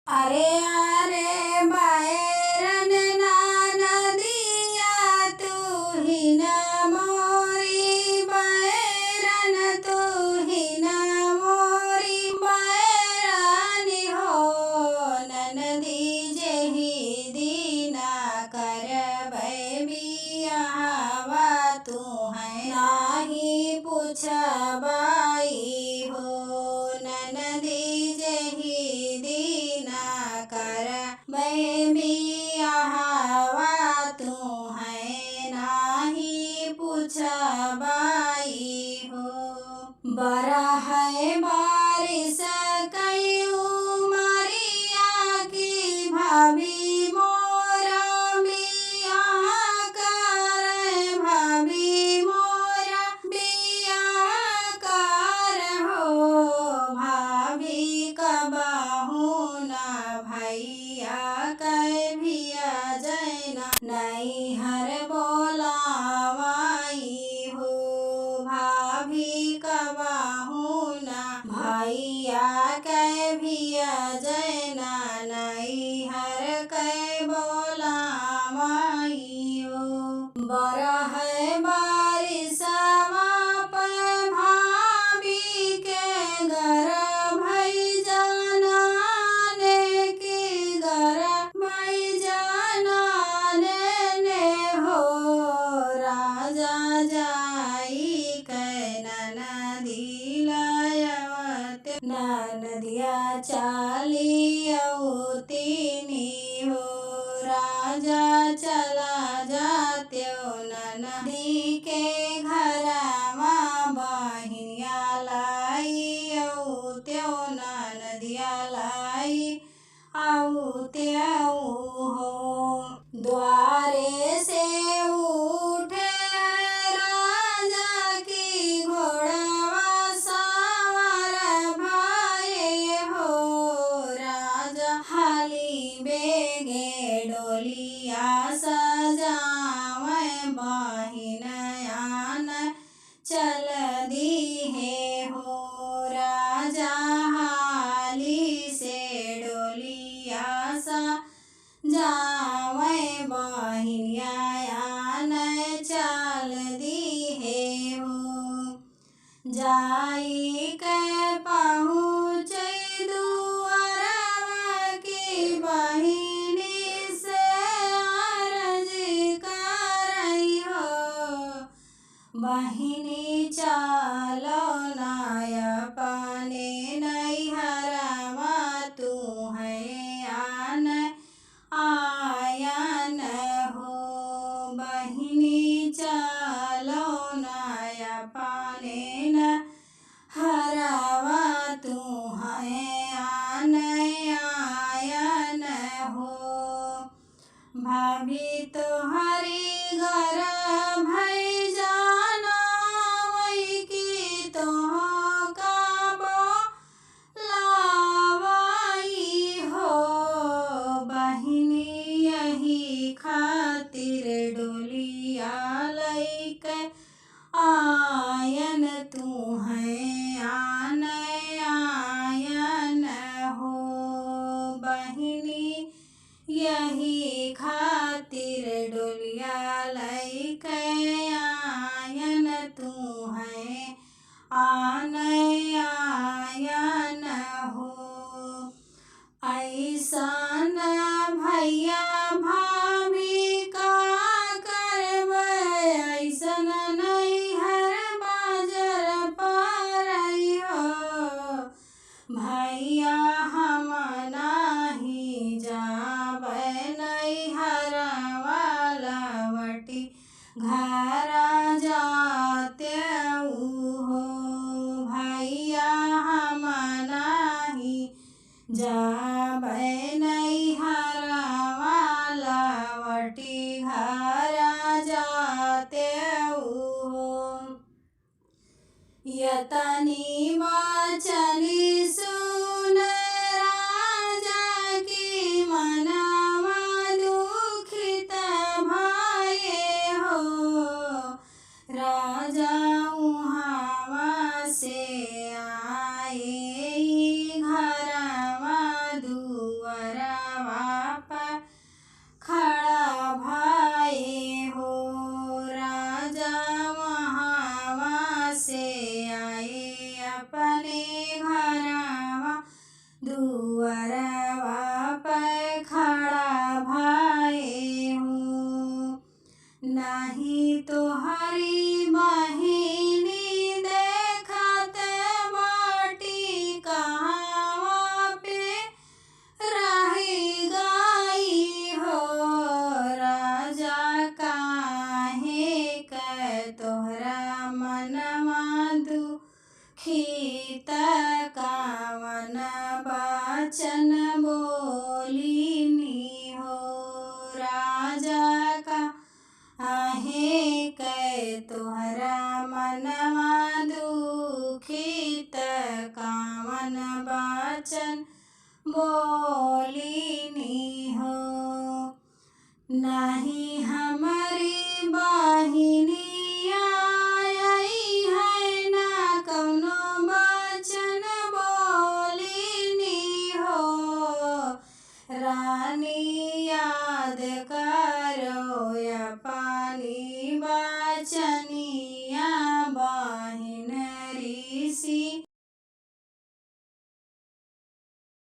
अरे अरे बैरन ना नदिया तू ही न मोरी बैरन तू ही न मोरी बैरन हो ननदी जेहि दीना करबै बियाहवा तू है नाही पूछबाई हो ननदी जेहि दीना करबै बियाहवा तू है नाही पूछबाई हो बरह बारिश कई उमरिया की भाभी मोरा बियाह कर भाभी मोरा बियाह कर हो भाभी कबहू ना भैया कै भिया जैना नैहर बोलावाई हो भाभी कबहू ना भैया कै भिया जैना नैहर कै बोलावाई हो बरह बारिशवा पे भाभी के घर भई जाना ने के घर भई जाना ने हो राजा जाई कै ननदी लयवत ननदिया चाली औतीनी हो राजा चला जात्यो ननदी के घरवा बहिनिया लाई औत्यो ननदिया लाई औत्यो हो द्वारे से उठे राजा की घोड़वा सवार भये हो राजा हाली बेगे डोलिया सजावे बहिनयान चल दी है हो राजा हाली से डोलिया जावे बहिनयान चल दी है हो जाई के पहुँचे दुआरवा की बहिनी से अर्ज करई हो बहिनी चलो नाय पाने नैहरवा तू है आयन हो बहिनी चलो नाय पाने न हरवा तू है आयन हो भाभी तोहरी घर भई जाना वही की तोह काबो लावाई हो बहिनी यही खातिर डोलिया लैके आयन तू है आयन हो बहिनी यही खातिर डोलिया लैके आयन तू है आयन हो ऐसन भैया भाभी का करबै ऐसन नैहर बाजर परई हो भैया हम नाही जाबै नैहरवा लवटी घर जात्यो हो भैया हम नाही जाबै नैहरवा लवटी घर जात्यो हो यतनी वचनी सुन राजा की मनवा दुखित भये हो राजा उहावा से आए घरवा दुआ दुअरवा पे खड़ा भाई हूँ। नहीं तोहरी बहिनी देखत बाटी कहवा पे रही गई हो। राजा काहे कै तोहरा मनवा दुखित कावन वचन बोलिनी हो। राजा काहे कै तोहरा मनवा दुखित कावन वचन बोलिनी हो। नहीं हमारी बहिनिया आई है ना कौनो वचन बोलिनी हो। रानी याद करो अपनी वचनिया